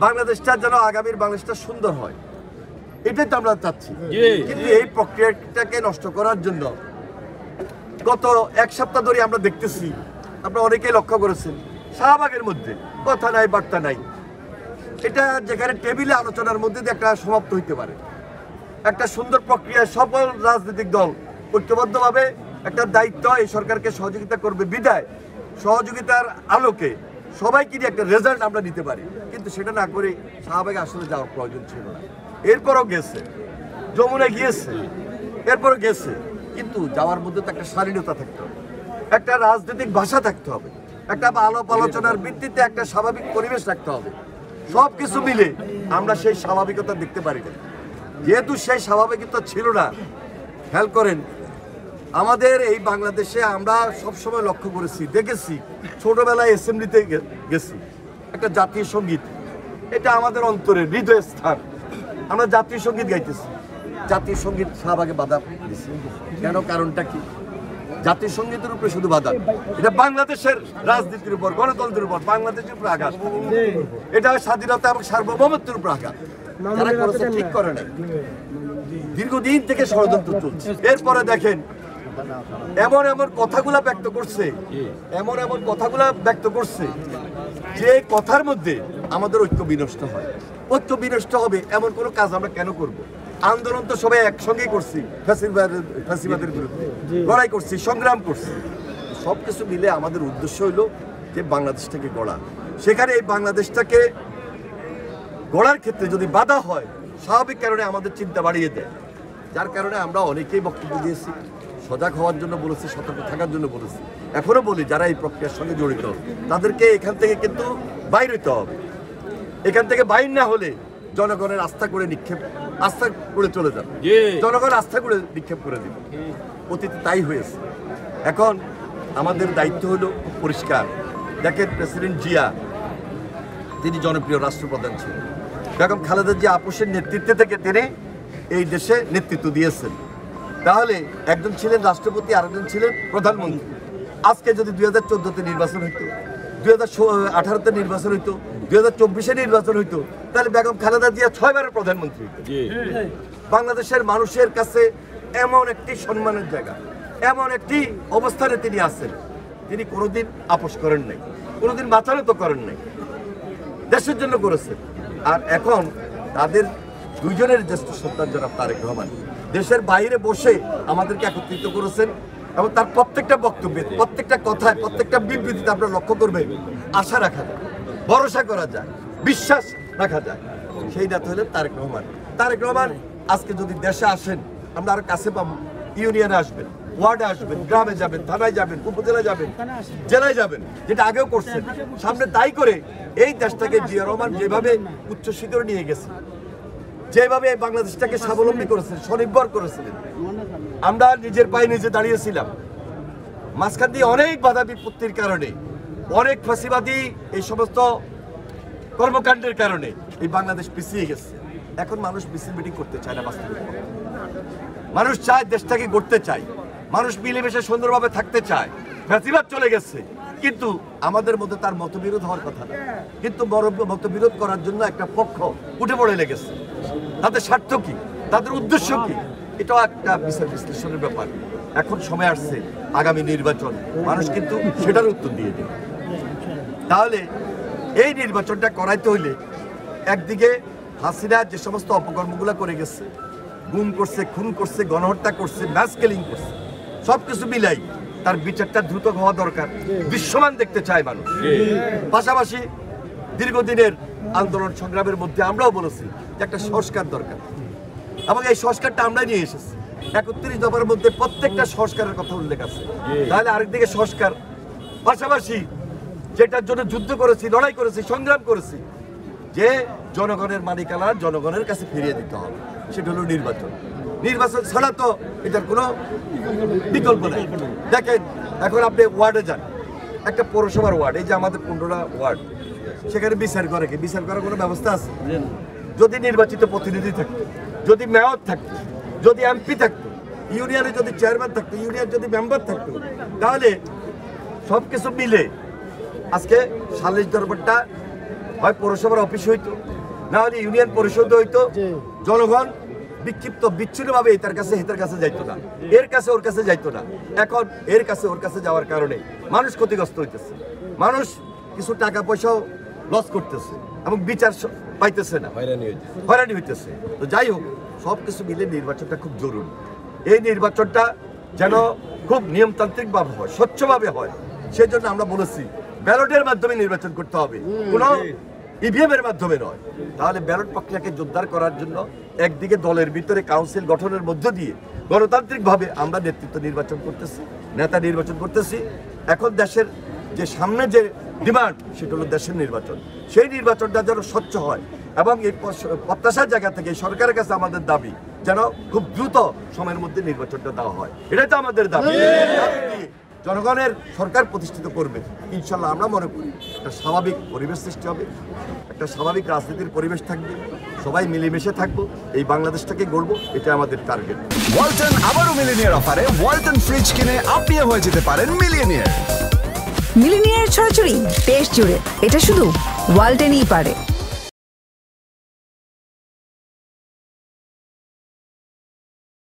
বাংলাদেশটা যেন আগামীর বাংলাদেশটা সুন্দর হয়, এটাই তো আমরা চাচ্ছি। কিন্তু এই প্রক্রিয়াটাকে নষ্ট করার জন্য গত এক সপ্তাহ ধরে আমরা দেখতেছি, আপনারা অনেকেই লক্ষ্য করেছেন, শাহবাগের মধ্যে কথা নাই বার্তা নাই। এটা যেখানে টেবিলে আলোচনার মধ্যে দিয়ে একটা সমাপ্ত হইতে পারে, একটা সুন্দর প্রক্রিয়ায় সকল রাজনৈতিক দল ঐক্যবদ্ধভাবে একটা দায়িত্ব এই সরকারকে সহযোগিতা করবে বিধায় সহযোগিতার আলোকে সবাইকে নিয়ে একটা রেজাল্ট আমরা নিতে পারি। কিন্তু সেটা না করে শাহবাগে আসলে যাওয়ার প্রয়োজন ছিল না। এরপরও গেছে, যমুনা গিয়েছে, এরপরও গেছে, কিন্তু যাওয়ার মধ্যে তো একটা শালীনতা থাকতে হবে, একটা রাজনৈতিক ভাষা থাকতে হবে, একটা আলাপ আলোচনার ভিত্তিতে একটা স্বাভাবিক পরিবেশ রাখতে হবে। সব কিছু মিলে আমরা সেই স্বাভাবিকতা দেখতে পারি না। যেহেতু সেই স্বাভাবিকতা ছিল না, খেয়াল করেন আমাদের এই বাংলাদেশে আমরা সবসময় লক্ষ্য করেছি, দেখেছি, ছোটবেলায় অ্যাসেম্বলিতে গেছি, একটা জাতীয় সঙ্গীত, এটা আমাদের অন্তরের হৃদয়ের স্থান। আমরা জাতীয় সঙ্গীত গাইতেছি, জাতীয় সঙ্গীত শাহবাগে বাধা দিচ্ছে কেন? কারণটা কি? জাতীয় সঙ্গীতের উপরে শুধু বাধা, এটা বাংলাদেশের রাজনীতির উপর, গণতন্ত্রের উপর, বাংলাদেশের উপর আঘাত, এটা স্বাধীনতা এবং সার্বভৌমত্বের উপর আঘাত। যারা করেছে ঠিক করে না, দীর্ঘদিন থেকে ষড়যন্ত্র চলছে। এরপরে দেখেন এমন এমন কথাগুলা ব্যক্ত করছে, এমন এমন কথাগুলা ব্যক্ত করছে যে কথার মধ্যে আমাদের ঐক্য বিনষ্ট হয়। ঐক্য বিনষ্ট হবে এমন কোনো কাজ আমরা কেন করব? আন্দোলন তো সবাই একসঙ্গেই করছি, ফ্যাসিবাদের বিরুদ্ধে লড়াই করছি, সংগ্রাম করছি। সব কিছু মিলে আমাদের উদ্দেশ্য হইল যে বাংলাদেশটাকে গড়া। সেখানে এই বাংলাদেশটাকে গড়ার ক্ষেত্রে যদি বাধা হয়, স্বাভাবিক কারণে আমাদের চিন্তা বাড়িয়ে দেয়। যার কারণে আমরা অনেকেই বক্তব্য দিয়েছি, সজাগ হওয়ার জন্য বলেছি, সতর্ক থাকার জন্য বলেছি। এখনো বলি যারা এই প্রক্রিয়ার সঙ্গে জড়িত তাদেরকে এখান থেকে কিন্তু বাইর হইতে হবে। এখান থেকে বাইর না হলে জনগণের আস্থা করে চলে যাবে, জনগণ আস্থা করে নিক্ষেপ করে দিবে। অতীতে তাই হয়েছে। এখন আমাদের দায়িত্ব হলো পরিষ্কার। দেখেন প্রেসিডেন্ট জিয়া, তিনি জনপ্রিয় রাষ্ট্রপ্রধান ছিলেন। বেগম খালেদা জিয়া আপোষের নেতৃত্বে থেকে তিনি এই দেশে নেতৃত্ব দিয়েছেন। তাহলে একজন ছিলেন রাষ্ট্রপতি, আরেকজন ছিলেন প্রধানমন্ত্রী। আজকে যদি 2014-তে নির্বাচন হইতো, 2018-তে নির্বাচন হইতো, 2024-এ নির্বাচন হইতো, তাহলে বেগম খালেদা জিয়া 6 বারের প্রধানমন্ত্রী হইতো। বাংলাদেশের মানুষের কাছে এমন একটি সম্মানের জায়গা, এমন একটি অবস্থানে তিনি আছেন, তিনি কোনোদিন আপোষ করেন নাই, কোনোদিন বাঁচানো তো করেন নাই, দেশের জন্য করেছেন। আর এখন তাদের দুইজনের জ্যেষ্ঠ সন্তান জনাব তারেক রহমান দেশের বাইরে বসে আমাদেরকে একত্রিত করেছেন এবং তার প্রত্যেকটা বক্তব্যে, প্রত্যেকটা কথায়, প্রত্যেকটা বিবৃতিতে আপনারা লক্ষ্য করবেন আশা রাখা যায়, ভরসা করা যায়, বিশ্বাস রাখা যায়। সেই নেতা হলেন তারেক রহমান। তারেক রহমান আজকে যদি দেশে আসেন, আমরা আর কাছে পাবো, ইউনিয়নে আসবেন, ওয়ার্ডে আসবেন, গ্রামে যাবেন, থানায় যাবেন, উপজেলায় যাবেন, জেলায় যাবেন, যেটা আগেও করছেন। সামনে তাই করে এই দেশটাকে জিয়া রহমান যেভাবে উচ্চ শিখরে নিয়ে গেছে, যেভাবে বাংলাদেশটাকে স্বাবলম্বী করেছেন, স্বনির্ভর করেছিলেন, আমরা নিজের পায়ে নিজে দাঁড়িয়েছিলাম। মাঝখান দিয়ে অনেক বাধা বিপত্তির কারণে, অনেক ফাঁসিবাদী এই সমস্ত কর্মকাণ্ডের কারণে এই বাংলাদেশ পিছিয়ে গেছে। এখন মানুষ মিছিল মিটিং করতে চায় না, বাস্তবে মানুষ চায় দেশটাকে গড়তে চায়, মানুষ মিলেমিশে সুন্দরভাবে থাকতে চায়। ফ্যাসিবাদ চলে গেছে, কিন্তু আমাদের মধ্যে তার মতবিরোধ হওয়ার কথা না। কিন্তু মতবিরোধ করার জন্য একটা পক্ষ উঠে পড়ে লেগেছে। তাদের স্বার্থ কি, তাদের উদ্দেশ্য কি, এটাও একটা বিচার বিশ্লেষণের ব্যাপার। এখন সময় আসছে আগামী নির্বাচন, মানুষ কিন্তু সেটার উত্তর দিয়ে দেবে। তাহলে এই নির্বাচনটা করাইতে হইলে একদিকে হাসিনা যে সমস্ত অপকর্মগুলো করে গেছে, গুম করছে, খুন করছে, গণহত্যা করছে, ম্যাস কিলিং করছে, সবকিছু মিলাই তার বিচারটা দ্রুত হওয়া দরকার। দৃশ্যমান দেখতে চায় মানুষ। পাশাপাশি দীর্ঘদিনের আন্দোলন সংগ্রামের মধ্যে আমরাও বলেছি যে একটা সংস্কার দরকার, এবং এই সংস্কারটা আমরা নিয়ে এসেছি। 31 দফার মধ্যে প্রত্যেকটা সংস্কারের কথা উল্লেখ আছে। তাহলে আরেকদিকে সংস্কার, পাশাপাশি যেটার জন্য যুদ্ধ করেছি, লড়াই করেছি, সংগ্রাম করেছি, যে জনগণের মালিকানা জনগণের কাছে ফিরিয়ে দিতে হবে, সেটা হলো নির্বাচন। নির্বাচন ছাড়া তো এটার কোনো বিকল্প নেই। দেখেন এখন আপনি ওয়ার্ডে যান, একটা পৌরসভার ওয়ার্ড, এই যে আমাদের 15টা ওয়ার্ড, সেখানে বিচার করার কোনো ব্যবস্থা আছে? যদি নির্বাচিত প্রতিনিধি থাকতো, যদি মেয়র থাকতো, যদি এমপি থাকতো, ইউনিয়নে যদি চেয়ারম্যান থাকতো, ইউনিয়ন যদি মেম্বার থাকতো, তাহলে সব কিছু মিলে আজকে সালিশ দরবারটা হয় পৌরসভার অফিস হইতো, না হলে ইউনিয়ন পরিষদ হইতো। জনগণ বিক্ষিপ্ত বিচ্ছিন্নভাবে তার কাছে হেতার কাছে যাইতো না, এর কাছে ওর কাছে যাইতো না। এখন এর কাছে ওর কাছে যাওয়ার কারণে মানুষ ক্ষতিগ্রস্ত হইতেছে, মানুষ কিছু টাকা পয়সাও লস করতেছে এবং বিচার পাইতেছে না, হয়রানি হইতেছে। তো যাই হোক, সব কিছু মিলে নির্বাচনটা খুব জরুরি। এই নির্বাচনটা যেন খুব নিয়মতান্ত্রিকভাবে হয়, স্বচ্ছভাবে হয়, সেই জন্য আমরা বলেছি ব্যালটের মাধ্যমে নির্বাচন করতে হবে, কোনো ইভিএম এর মাধ্যমে নয়। তাহলে ব্যালট প্রক্রিয়াকে জোরদার করার জন্য একদিকে দলের ভিতরে কাউন্সিল গঠনের মধ্য দিয়ে গণতান্ত্রিকভাবে আমরা নেতৃত্ব নির্বাচন করতেছি, নেতা নির্বাচন করতেছি। এখন দেশের যে সামনে যে ডিমান্ড, সেটা হলো দেশের নির্বাচন। সেই নির্বাচনটা যেন স্বচ্ছ হয় এবং এই প্রত্যাশার জায়গা থেকে সরকারের কাছে আমাদের দাবি যেন খুব দ্রুত সময়ের মধ্যে নির্বাচনটা দেওয়া হয়। এটাই তো আমাদের দাবি। জনগণের সরকার প্রতিষ্ঠিত করবে ইনশাল্লাহ। আমরা মনে করি একটা স্বাভাবিক পরিবেশ সৃষ্টি হবে, একটা স্বাভাবিক রাজনীতির পরিবেশ থাকবে, সবাই মিলেমিশে থাকবো, এই বাংলাদেশটাকে গড়বো, এটা আমাদের টার্গেট। ওয়ালটন আবারও মিলিনিয়ার অফারে ওয়ালটন ফ্রিজ কিনে আপনিও হয়ে যেতে পারেন মিলিয়নিয়ার। মিলিনিয়ার ছড়াছড়ি দেশ জুড়ে, এটা শুধু ওয়ালটেনই পারে।